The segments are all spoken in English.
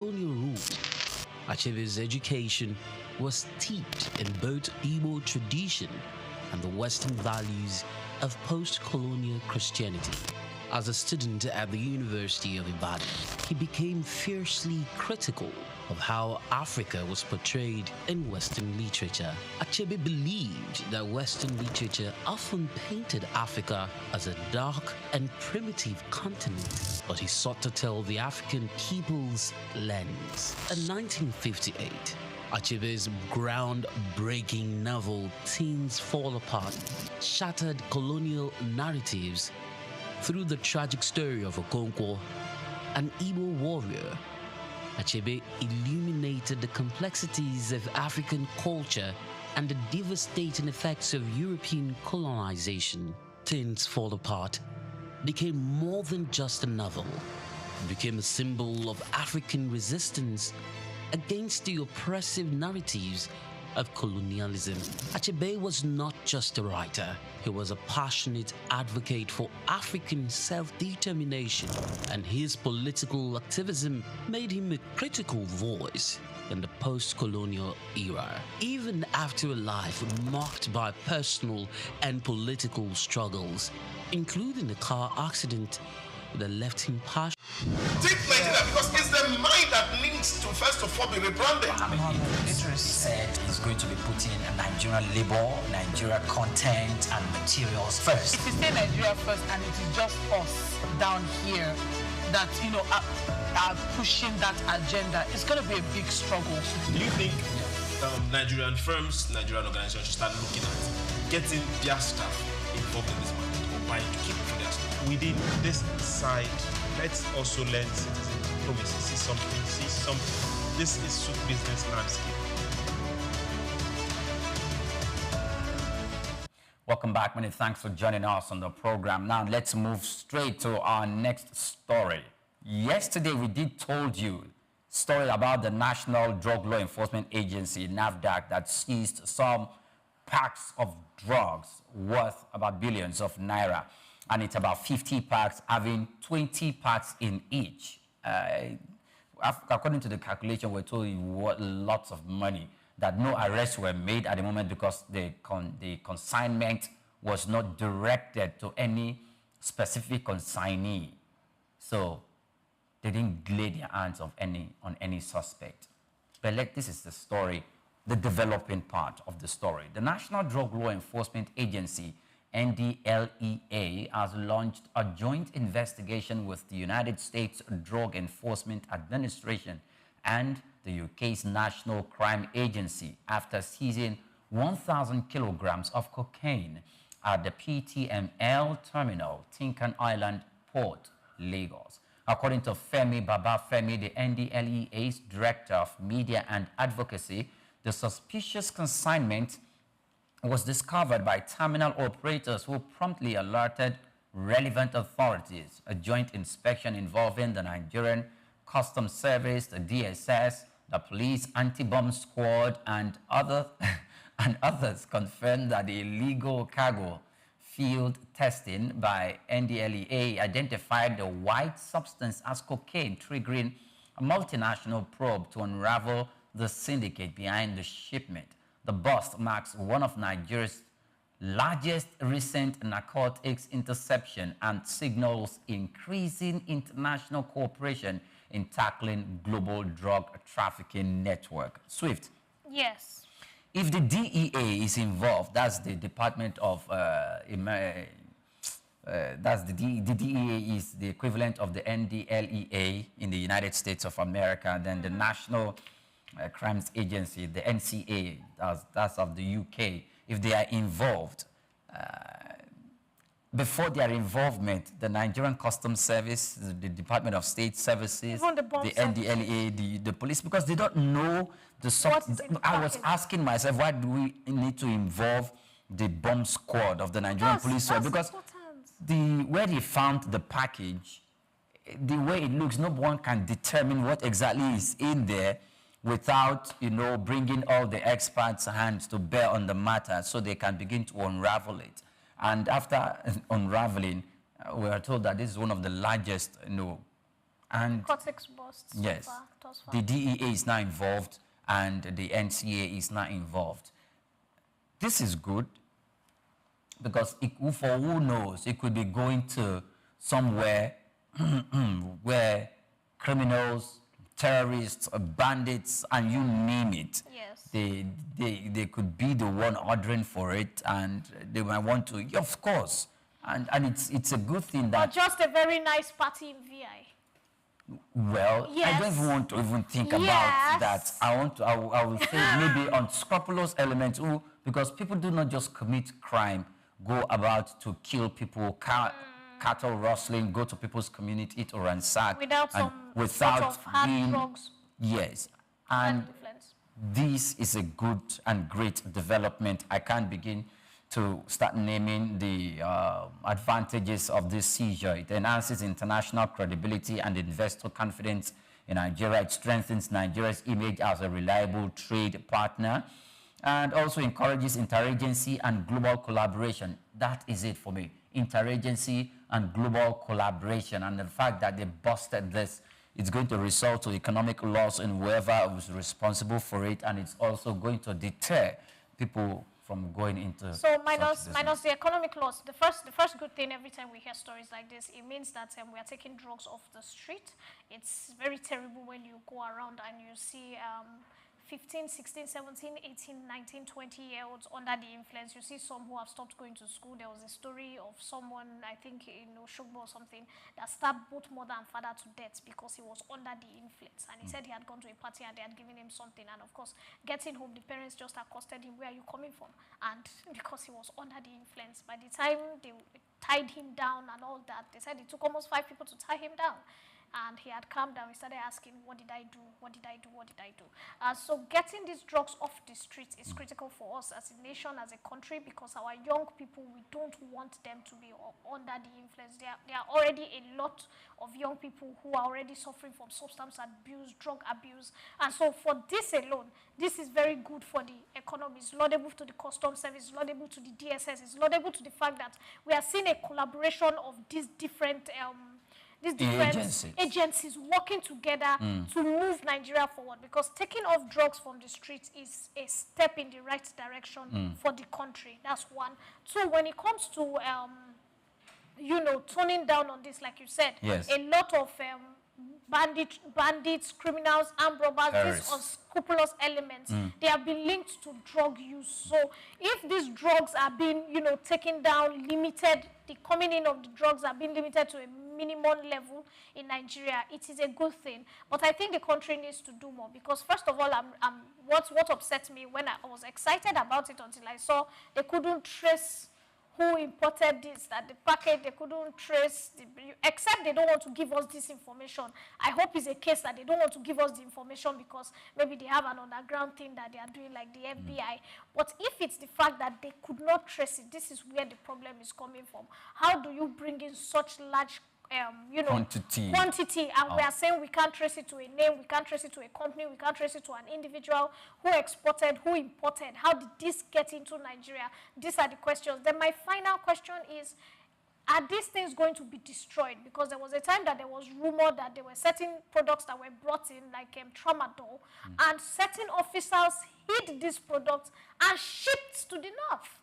colonial rule, Achebe's education was steeped in both Igbo tradition and the Western values of post-colonial Christianity. As a student at the University of Ibadan, he became fiercely critical of how Africa was portrayed in Western literature. Achebe believed that Western literature often painted Africa as a dark and primitive continent, but he sought to tell the African people's lens. In 1958, Achebe's groundbreaking novel Things Fall Apart shattered colonial narratives through the tragic story of Okonkwo, an Igbo warrior. Achebe illuminated the complexities of African culture and the devastating effects of European colonization. Things Fall Apart became more than just a novel. It became a symbol of African resistance against the oppressive narratives of colonialism. Achebe was not just a writer, he was a passionate advocate for African self-determination, and his political activism made him a critical voice in the post-colonial era. Even after a life marked by personal and political struggles, including a car accident that left him passionate. Take Nigeria because it's the mind that needs to first of all be rebranded. Idris said he's going to be putting Nigerian labor, Nigeria content and materials first. If you say Nigeria first and it is just us down here that, are pushing that agenda, it's going to be a big struggle. Do you think Nigerian firms, Nigerian organizations should start looking at getting their staff involved in this market or buying to keep for their staff? Within this side, let's also learn citizen diplomacy. See something. This is Souq business landscape. Welcome back, many thanks for joining us on the program. Now let's move straight to our next story. Yesterday we did told you story about the National Drug Law Enforcement Agency, NAFDAC, that seized some packs of drugs worth about billions of naira. And it's about 50 packs, having 20 packs in each. According to the calculation, we're told it was lots of money, that no arrests were made at the moment because the consignment was not directed to any specific consignee. So they didn't lay their hands on any suspect. But this is the story, the developing part of the story. The National Drug Law Enforcement Agency, NDLEA, has launched a joint investigation with the United States Drug Enforcement Administration and the UK's National Crime Agency after seizing 1,000 kilograms of cocaine at the PTML terminal, Tinkan Island Port, Lagos. According to Femi Babafemi, the NDLEA's Director of Media and Advocacy, the suspicious consignment was discovered by terminal operators who promptly alerted relevant authorities. A joint inspection involving the Nigerian Customs Service, the DSS, the Police Anti-Bomb Squad, and others confirmed that the illegal cargo field testing by NDLEA identified the white substance as cocaine, triggering a multinational probe to unravel the syndicate behind the shipment. The bust marks one of Nigeria's largest recent narcotics interception and signals increasing international cooperation in tackling global drug trafficking network. Swift. Yes. If the DEA is involved, that's the Department of the DEA is the equivalent of the NDLEA in the United States of America, then the National Crimes Agency, the NCA, that's of the UK, if they are involved, before their involvement, the Nigerian Customs Service, the Department of State Services, the NDLEA, the police, because they don't know the I was asking myself, why do we need to involve the bomb squad of the Nigerian police? Because where they found the package, the way it looks, no one can determine what exactly is in there without, bringing all the experts' hands to bear on the matter so they can begin to unravel it. And after unraveling, we are told that this is one of the largest, And Narcotics bust so yes, far, thus far. the DEA is now involved and the NCA is not involved. This is good because for who knows, it could be going to somewhere where criminals, terrorists, bandits, and you name it, Yes. they could be the one ordering for it, and they might want to, yeah, of course. And it's a good thing Or that, just a very nice party in VI. well, I don't Yes. even want to even think Yes. about that. I will say maybe unscrupulous elements who, because people do not just commit crime, go about to kill people, cattle rustling, go to people's community to ransack. Without and some sort of hard drugs Yes. and And influence. this is a good and great development. I can't begin to start naming the advantages of this seizure. It enhances international credibility and investor confidence in Nigeria. It strengthens Nigeria's image as a reliable trade partner and also encourages interagency and global collaboration. That is it for me. Interagency and global collaboration. And the fact that they busted this, it's going to result to economic loss in whoever was responsible for it, and it's also going to deter people from going into So minus the economic loss. The first good thing every time we hear stories like this, it means that we are taking drugs off the street. It's very terrible when you go around and you see 15, 16, 17, 18, 19, 20-year-olds under the influence. You see some who have stopped going to school. There was a story of someone, I think in Souq or something, that stabbed both mother and father to death because he was under the influence. And he said he had gone to a party and they had given him something. And of course, getting home, the parents just accosted him, "Where are you coming from?" And because he was under the influence, by the time they tied him down and all that, they said it took almost 5 people to tie him down. And he had calmed down. He started asking, "What did I do? What did I do? What did I do?" So getting these drugs off the streets is critical for us as a nation, as a country, because our young people, we don't want them to be under the influence. There are already a lot of young people who are already suffering from substance abuse, drug abuse. And so for this alone, this is very good for the economy. It's laudable to the customs service, it's laudable to the DSS, it's laudable to the fact that we are seeing a collaboration of these different agencies working together to move Nigeria forward, because taking off drugs from the streets is a step in the right direction for the country. That's one. Two, when it comes to, toning down on this, like you said, yes, a lot of bandits, criminals, armed robbers, these unscrupulous elements, they have been linked to drug use. So if these drugs are being, taken down, limited, the coming in of the drugs are being limited to a minimum level in Nigeria, it is a good thing. But I think the country needs to do more, because first of all, what upset me when I was excited about it until I saw they couldn't trace who imported this, that the packet, they couldn't trace, except they don't want to give us this information. I hope it's a case that they don't want to give us the information because maybe they have an underground thing that they are doing like the FBI. But if it's the fact that they could not trace it, this is where the problem is coming from. How do you bring in such large quantity, and we are saying we can't trace it to a name, we can't trace it to a company, we can't trace it to an individual who exported, who imported? How did this get into Nigeria? These are the questions. Then my final question is, are these things going to be destroyed? Because there was a time that there was rumor that there were certain products that were brought in, like tramadol, and certain officers hid these products and shipped to the north.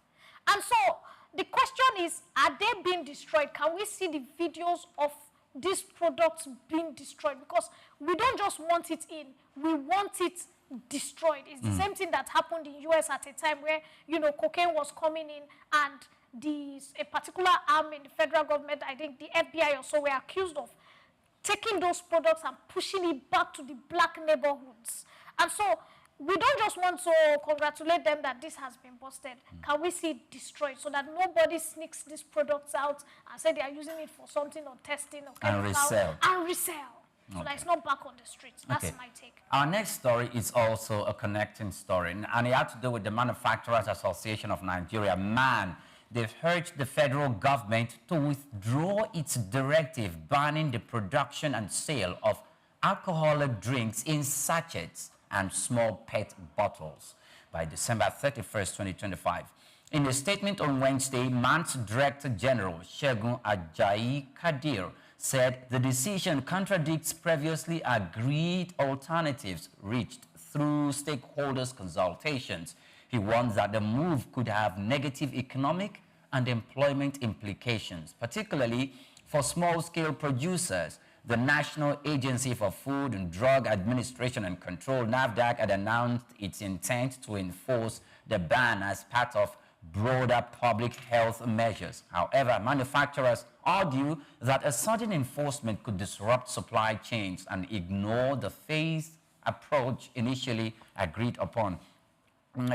And so the question is, are they being destroyed? Can we see the videos of these products being destroyed? Because we don't just want it in, we want it destroyed. It's the same thing that happened in US at a time where, cocaine was coming in, and a particular arm in the federal government, I think the FBI or so, were accused of taking those products and pushing it back to the black neighborhoods. And so we don't just want to congratulate them that this has been busted. Can we see it destroyed so that nobody sneaks these products out and say they are using it for something or testing or chemical and resell? So that it's not back on the streets. That's my take. Our next story is also a connecting story, and it had to do with the Manufacturers Association of Nigeria. They've urged the federal government to withdraw its directive banning the production and sale of alcoholic drinks in sachets and small PET bottles by December 31st, 2025. In a statement on Wednesday, MAN's Director General, Segun Ajayi Kadir, said the decision contradicts previously agreed alternatives reached through stakeholders' consultations. He warns that the move could have negative economic and employment implications, particularly for small-scale producers. The National Agency for Food and Drug Administration and Control, NAFDAC, had announced its intent to enforce the ban as part of broader public health measures. However, manufacturers argue that a sudden enforcement could disrupt supply chains and ignore the phased approach initially agreed upon.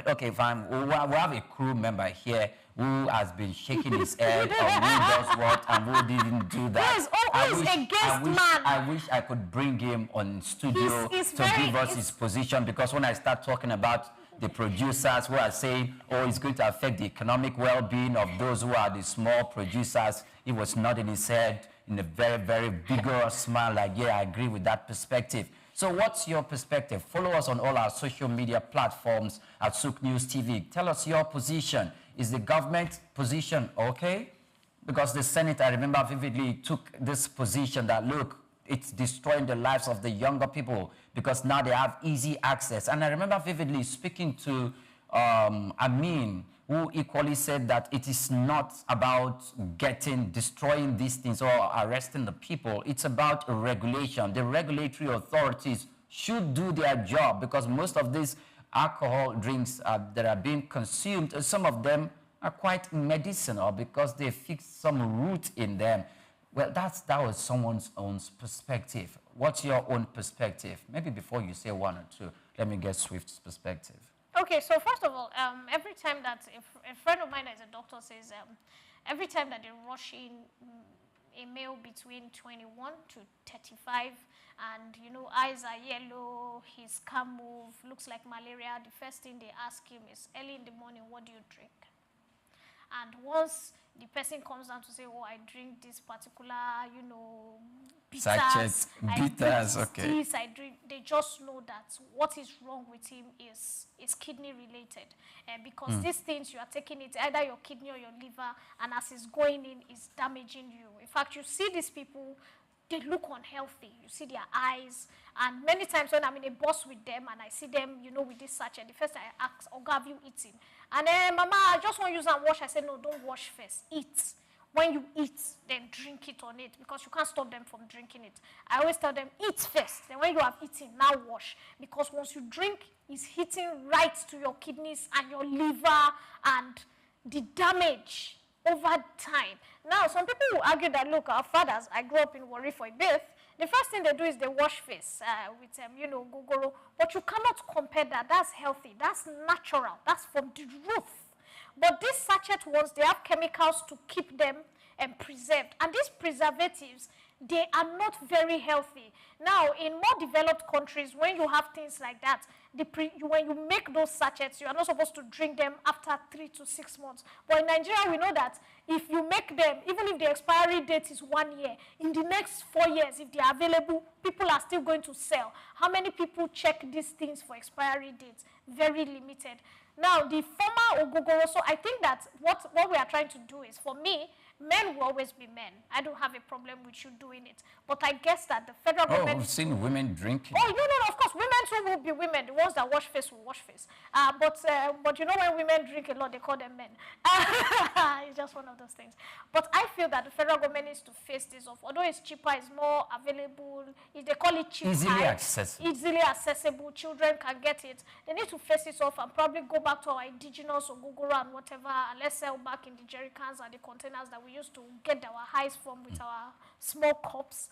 Okay, fine. We have a crew member here who has been shaking his head on who does what and who didn't do that. Yes, always against man. I wish I could bring him on studio He's to give us his position, because when I start talking about the producers who are saying, oh, it's going to affect the economic well-being of those who are the small producers, he was nodding his head in a very, very vigorous smile like, yeah, I agree with that perspective. So what's your perspective? Follow us on all our social media platforms at Souq News TV. Tell us your position. Is the government position okay? Because the Senate, I remember vividly, took this position that, look, it's destroying the lives of the younger people because now they have easy access. And I remember vividly speaking to Amin, who equally said that it is not about destroying these things or arresting the people. It's about regulation. The regulatory authorities should do their job, because most of these alcohol drinks that are being consumed, some of them are quite medicinal because they fix some root in them. Well, that was someone's own perspective. What's your own perspective? Maybe before you say one or two, let me get Swift's perspective. Okay, so first of all, every time that a friend of mine that is a doctor says, every time that they rush in a male between 21 to 35, and eyes are yellow, his can't move, looks like malaria, the first thing they ask him is, early in the morning, what do you drink? And once the person comes down to say, oh, I drink this particular, bitters, okay. This, I drink, they just know that what is wrong with him is kidney related. Because these things, you are taking it, either your kidney or your liver, and as it's going in, it's damaging you. In fact, you see these people, they look unhealthy. You see their eyes. And many times when I'm in a bus with them and I see them, with this sachet, the first thing I ask, oh, have you eaten? And then, Mama, I just want to use and wash. I said, no, don't wash first. Eat. When you eat, then drink it on it, because you can't stop them from drinking it. I always tell them, eat first. Then when you have eaten, now wash. Because once you drink, it's hitting right to your kidneys and your liver and the damage over time. Now, some people will argue that, look, our fathers, I grew up in Warri for a bit. The first thing they do is they wash face with, gogoro. But you cannot compare that. That's healthy. That's natural. That's from the roof. But these sachet ones, they have chemicals to keep them preserved. And these preservatives, they are not very healthy. Now, in more developed countries, when you have things like that, when you make those sachets, you are not supposed to drink them after 3 to 6 months. But in Nigeria, we know that if you make them, even if the expiry date is 1 year, in the next 4 years, if they are available, people are still going to sell. How many people check these things for expiry dates? Very limited. Now, the former Ogogoro, so I think that what we are trying to do is, for me, men will always be men. I don't have a problem with you doing it. But I guess that the federal government... Oh, we've seen women drinking. Oh, no, of course. Women too will be women. The ones that wash face will wash face. But when women drink a lot, they call them men. It's just one of those things. But I feel that the federal government needs to face this off. Although it's cheaper, it's more available. If they call it cheap, easily accessible. Children can get it. They need to face this off and probably go back to our indigenous or Gogoro and whatever, and let's sell back in the jerry cans and the containers that we used to get our highs from with our small cups,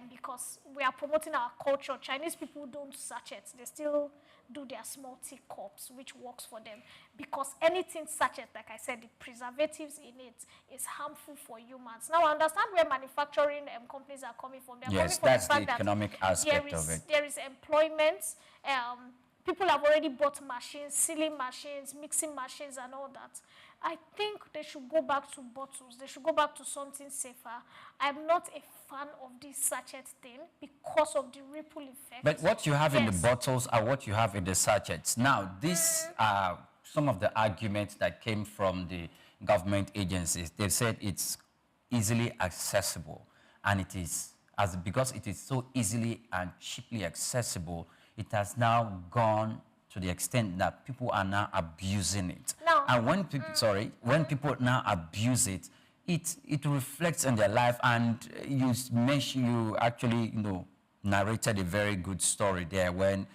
because we are promoting our culture. Chinese people don't sachets. They still do their small tea cups, which works for them. Because anything sachet, like I said, the preservatives in it is harmful for humans. Now, I understand where manufacturing companies are coming from. They're yes, coming that's from the economic aspect of it. There is employment. People have already bought machines, sealing machines, mixing machines, and all that. I think they should go back to bottles. They should go back to something safer. I'm not a fan of this sachet thing because of the ripple effect. But what you have in the bottles are what you have in the sachets. Now, these are some of the arguments that came from the government agencies. They've said it's easily accessible. and it is, because it is so easily and cheaply accessible, it has now gone to the extent that people are now abusing it. No. And when people, when people now abuse it, it reflects on their life. And you actually, narrated a very good story there when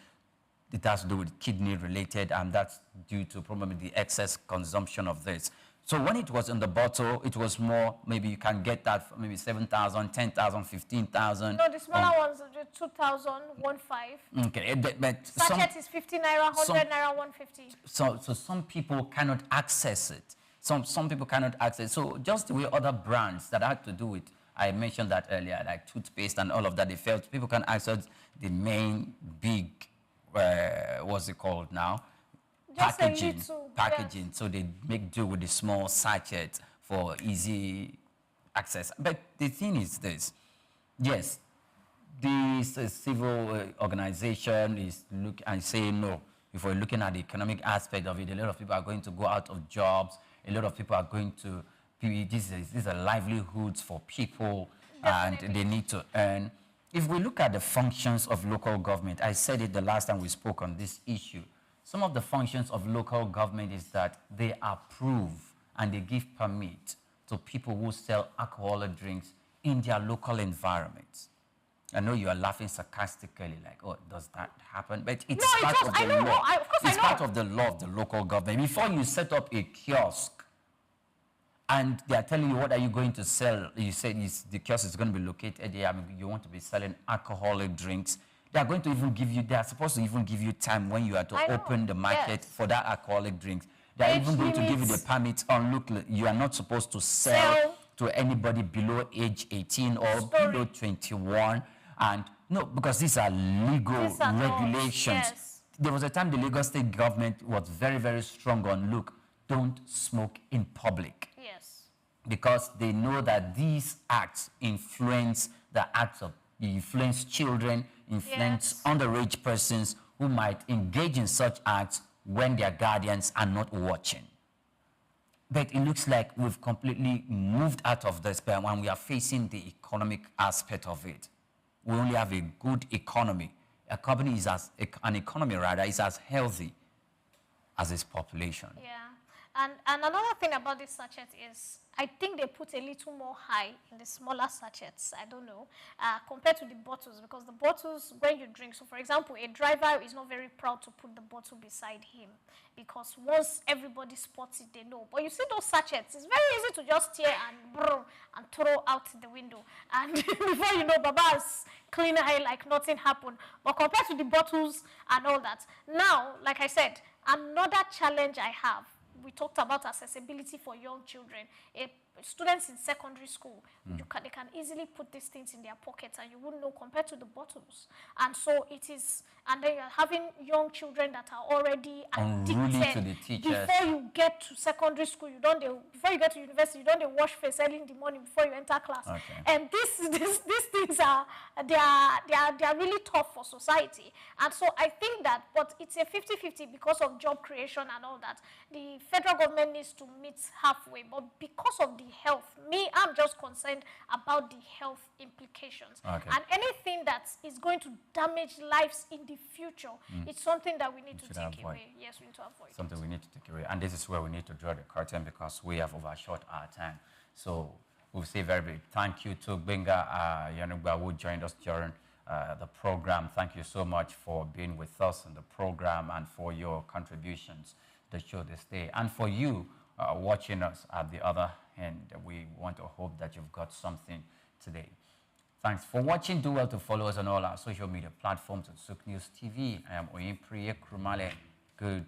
it has to do with kidney related, and that's due to probably the excess consumption of this. So when it was in the bottle, it was more, maybe you can get that for maybe 7,000, 10,000, 15,000. No, the smaller ones are 2,000, 1.5. Okay, but sachet is 50 naira, 100 naira, 150. So some people cannot access it. Some people cannot access. So just the way other brands that had to do it, I mentioned that earlier, like toothpaste and all of that, they felt people can access the main big, what's it called now? Just packaging. Yes. So they make do with the small sachet for easy access. But the thing is this, yes, this civil organization is saying no. If we're looking at the economic aspect of it, a lot of people are going to go out of jobs. A lot of people are going to these are livelihoods for people. Definitely. And they need to earn. If we look at the functions of local government, I said it the last time we spoke on this issue. Some of the functions of local government is that they approve and they give permit to people who sell alcoholic drinks in their local environments. I know you are laughing sarcastically, like, oh, does that happen? But it's part of the law. It's part of the law of the local government. Before you set up a kiosk and they are telling you what are you going to sell, you say the kiosk is going to be located here, you want to be selling alcoholic drinks. They are going to even give you, they are supposed to even give you time when you are to open the market for that alcoholic drinks. They are even going to give you the permits on, look, you are not supposed to sell to anybody below age 18 or below 21. And no, because these are legal regulations. Yes. There was a time the Lagos state government was very, very strong on, look, don't smoke in public. Yes. Because they know that these acts influence influence children, influence underage persons who might engage in such acts when their guardians are not watching. But it looks like we've completely moved out of this, but when we are facing the economic aspect of it, we only have a good economy. An economy is as healthy as its population. Yeah. And another thing about this sachet is, I think they put a little more high in the smaller sachets, I don't know, compared to the bottles, because the bottles, when you drink, so for example, a driver is not very proud to put the bottle beside him, because once everybody spots it, they know. But you see those sachets, it's very easy to just tear and throw out the window. And before you know, Baba's clean eye like nothing happened. But compared to the bottles and all that, now, like I said, another challenge I have, we talked about accessibility for young children. Students in secondary school, they can easily put these things in their pockets and you wouldn't know compared to the bottles. And so it is, and then you're having young children that are already addicted. To the teachers. Before you get to secondary school, before you get to university, you don't wash face early in the morning before you enter class. Okay. And these things are really tough for society. And so I think that, but it's a 50-50 because of job creation and all that. The federal government needs to meet halfway, but because of the health, I'm just concerned about the health implications. Okay. And anything that is going to damage lives in the future, it's something that we need to take away. Yes, we need to avoid. Something we need to take away. And this is where we need to draw the curtain because we have overshot our time. So we'll say very big thank you to Benga Yanugba who joined us during the program. Thank you so much for being with us in the program and for your contributions to the show this day. And for you watching us at the other end, we want to hope that you've got something today. Thanks for watching. Do well to follow us on all our social media platforms at Souq News TV. I am Oyinpriye Krumale. Good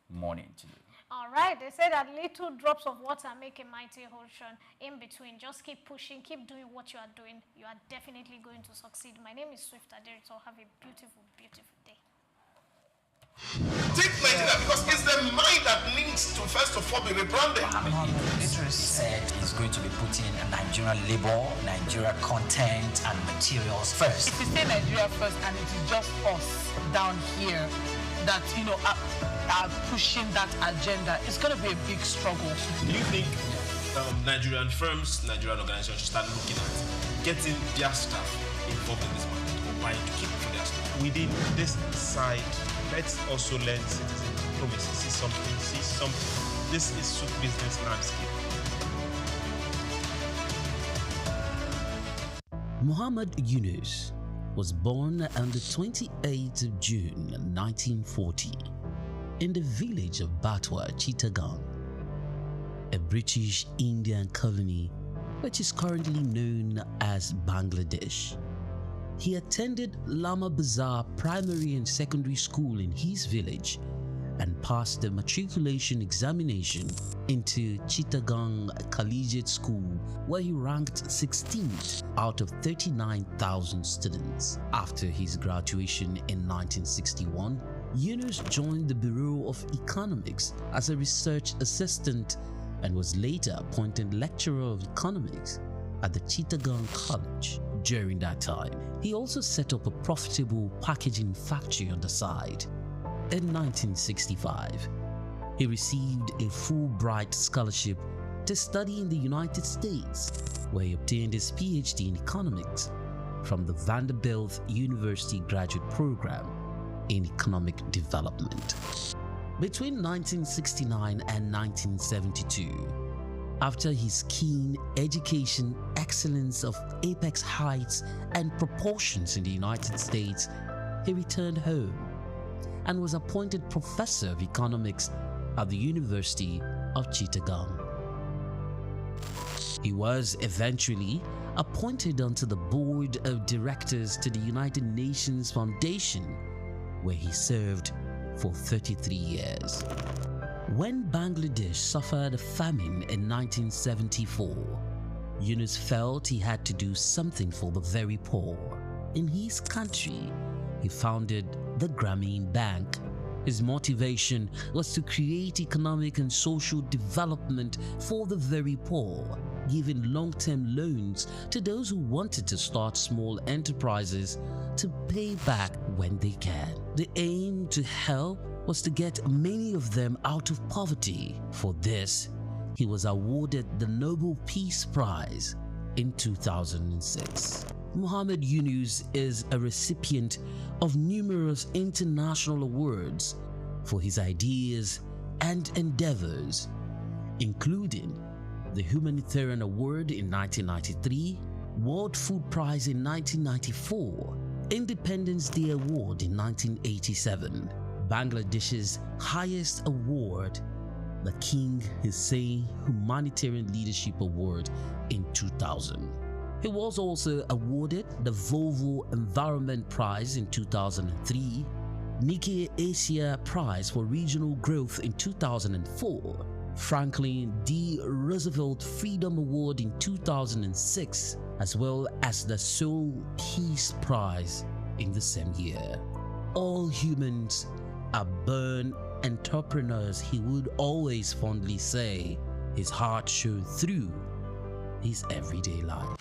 morning to you. All right, they say that little drops of water make a mighty ocean. In between, just keep pushing, keep doing what you are doing. You are definitely going to succeed. My name is Swift Aderi, so have a beautiful, beautiful day. Take Nigeria because it's the mind that needs to first of all be rebranded. Literally said is going to be putting Nigerian labor, Nigeria content and materials first. If you say Nigeria first and it is just us down here that, are pushing that agenda, it's going to be a big struggle. Do you think Nigerian firms, Nigerian organizations should start looking at getting their staff involved in this market or buying to keep for their staff. Within this side, let's also learn citizen diplomacy. See something. This is Souq business landscape. Muhammad Yunus was born on the 28th of June 1940 in the village of Batwa, Chittagong, a British Indian colony which is currently known as Bangladesh. He attended Lama Bazar Primary and Secondary School in his village and passed the matriculation examination into Chittagong Collegiate School, where he ranked 16th out of 39,000 students. After his graduation in 1961, Yunus joined the Bureau of Economics as a research assistant and was later appointed lecturer of economics at the Chittagong College. During that time, he also set up a profitable packaging factory on the side. In 1965, he received a Fulbright scholarship to study in the United States, where he obtained his PhD in economics from the Vanderbilt University Graduate Program in Economic Development. Between 1969 and 1972, after his keen education excellence of apex heights and proportions in the United States, he returned home and was appointed professor of economics at the University of Chittagong. He was eventually appointed onto the board of directors to the United Nations Foundation, where he served for 33 years. When Bangladesh suffered a famine in 1974, Yunus felt he had to do something for the very poor. In his country, he founded the Grameen Bank. His motivation was to create economic and social development for the very poor, giving long-term loans to those who wanted to start small enterprises to pay back when they can. The aim to help was to get many of them out of poverty. For this, he was awarded the Nobel Peace Prize in 2006. Muhammad Yunus is a recipient of numerous international awards for his ideas and endeavors, including the Humanitarian Award in 1993, World Food Prize in 1994, Independence Day Award in 1987, Bangladesh's highest award, the King Hussein Humanitarian Leadership Award in 2000. He was also awarded the Volvo Environment Prize in 2003, Nikkei Asia Prize for Regional Growth in 2004, Franklin D. Roosevelt Freedom Award in 2006, as well as the Seoul Peace Prize in the same year. All humans are born entrepreneurs, he would always fondly say. His heart showed through his everyday life.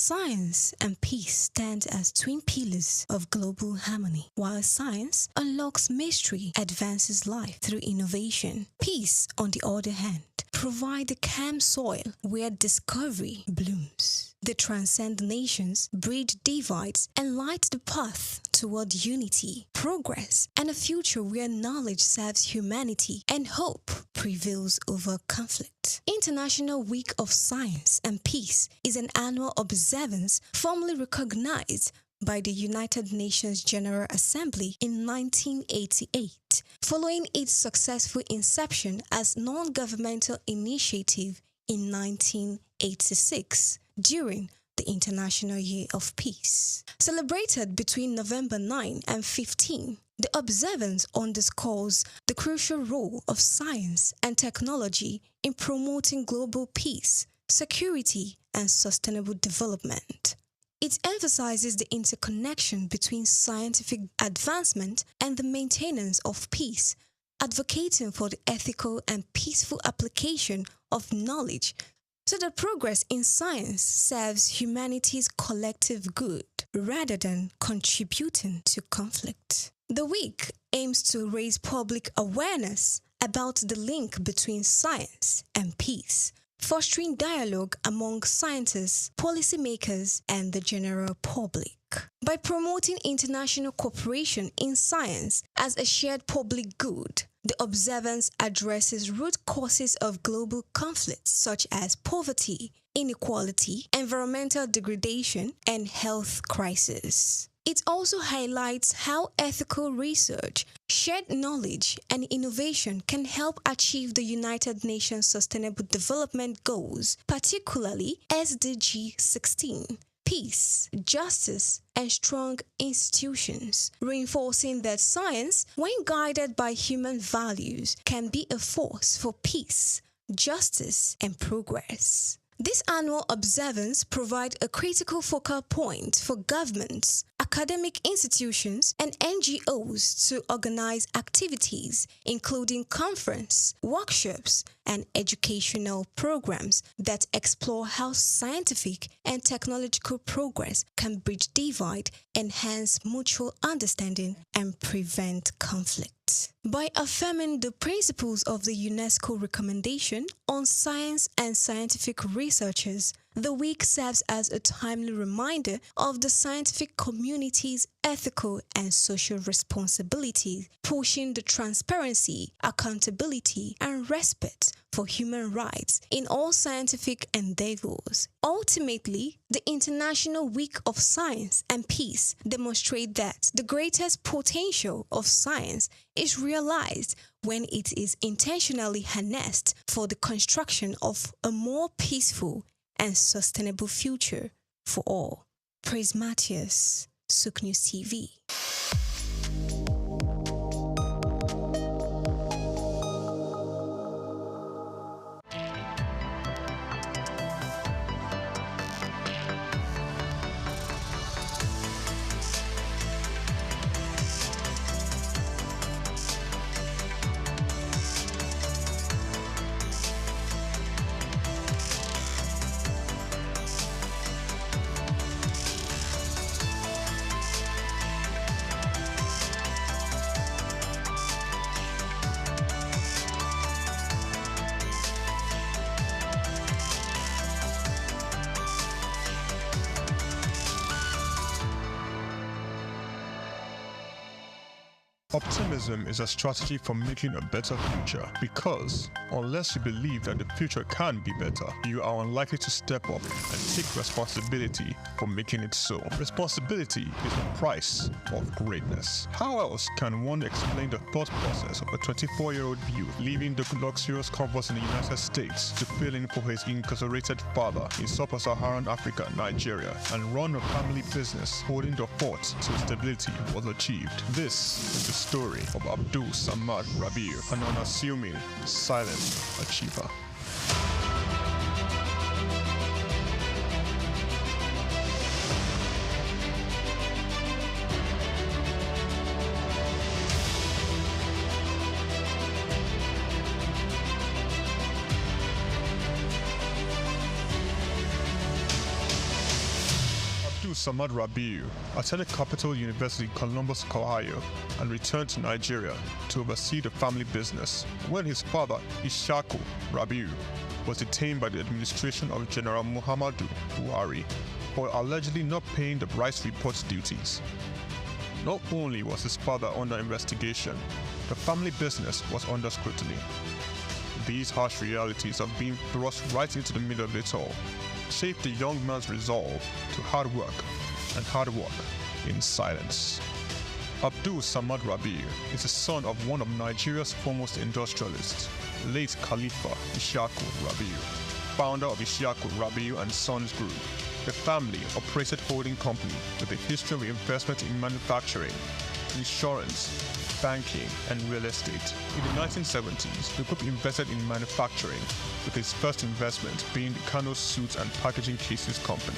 Science and peace stand as twin pillars of global harmony. While science unlocks mystery, advances life through innovation, peace, on the other hand, provide the calm soil where discovery blooms. They transcend nations, bridge divides, and light the path toward unity, progress, and a future where knowledge serves humanity and hope prevails over conflict. International Week of Science and Peace is an annual observance formally recognized by the United Nations General Assembly in 1988, following its successful inception as non-governmental initiative in 1986 during the International Year of Peace. Celebrated between November 9 and 15, the observance underscores the crucial role of science and technology in promoting global peace, security, and sustainable development. It emphasizes the interconnection between scientific advancement and the maintenance of peace, advocating for the ethical and peaceful application of knowledge so that progress in science serves humanity's collective good rather than contributing to conflict. The week aims to raise public awareness about the link between science and peace, fostering dialogue among scientists, policymakers, and the general public. By promoting international cooperation in science as a shared public good, the observance addresses root causes of global conflicts such as poverty, inequality, environmental degradation, and health crisis. It also highlights how ethical research, shared knowledge, and innovation can help achieve the United Nations Sustainable Development Goals, particularly SDG 16. Peace, justice, and strong institutions, reinforcing that science, when guided by human values, can be a force for peace, justice, and progress. This annual observance provides a critical focal point for governments, academic institutions, and NGOs to organize activities, including conferences, workshops, and educational programs that explore how scientific and technological progress can bridge divide, enhance mutual understanding, and prevent conflict. By affirming the principles of the UNESCO recommendation on science and scientific researchers, the week serves as a timely reminder of the scientific community's ethical and social responsibilities, pushing the transparency, accountability, and respect for human rights in all scientific endeavors. Ultimately, the International Week of Science and Peace demonstrates that the greatest potential of science is realized when it is intentionally harnessed for the construction of a more peaceful and sustainable future for all. Praise Matthias, Souq News TV. Optimism is a strategy for making a better future because unless you believe that the future can be better, you are unlikely to step up and take responsibility for making it so. Responsibility is the price of greatness. How else can one explain the thought process of a 24-year-old youth leaving the luxurious comforts in the United States to fill in for his incarcerated father in sub-Saharan Africa, Nigeria, and run a family business holding the fort till stability was achieved? This is the story of Abdul Samad Rabiu, an unassuming, silent achiever. Samad Rabiu attended Capital University, Columbus, Ohio, and returned to Nigeria to oversee the family business when his father, Ishaku Rabiu, was detained by the administration of General Muhammadu Buhari for allegedly not paying the rice report duties. Not only was his father under investigation, the family business was under scrutiny. These harsh realities of being thrust right into the middle of it all shaped the young man's resolve to hard work in silence. Abdul Samad Rabiu is the son of one of Nigeria's foremost industrialists, late Khalifa Ishaku Rabiu, founder of Ishaku Rabiu and Sons Group. The family operated holding company with a history of investment in manufacturing, insurance, banking, and real estate. In the 1970s, the group invested in manufacturing, with its first investment being the Kano Suits and Packaging Cases Company,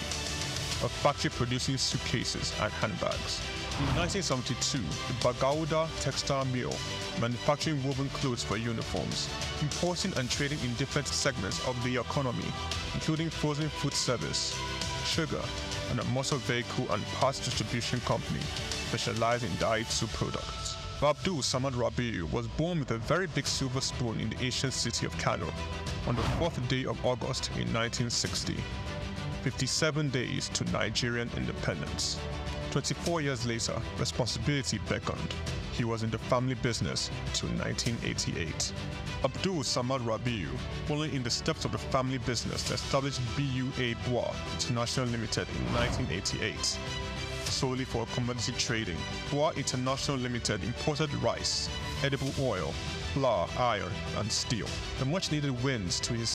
a factory producing suitcases and handbags. In 1972, the Bagauda Textile Mill, manufacturing woven clothes for uniforms, importing and trading in different segments of the economy, including frozen food service, sugar, and a motor vehicle and parts distribution company specialized in Daihatsu products. Abdul Samad Rabiu was born with a very big silver spoon in the ancient city of Kano on the 4th day of August in 1960, 57 days to Nigerian independence. 24 years later, responsibility beckoned. He was in the family business till 1988. Abdul Samad Rabiu, following in the steps of the family business, established BUA Bois International Limited in 1988. Solely for commodity trading, Bois International Limited imported rice, edible oil, flour, iron, and steel. The much needed wins to his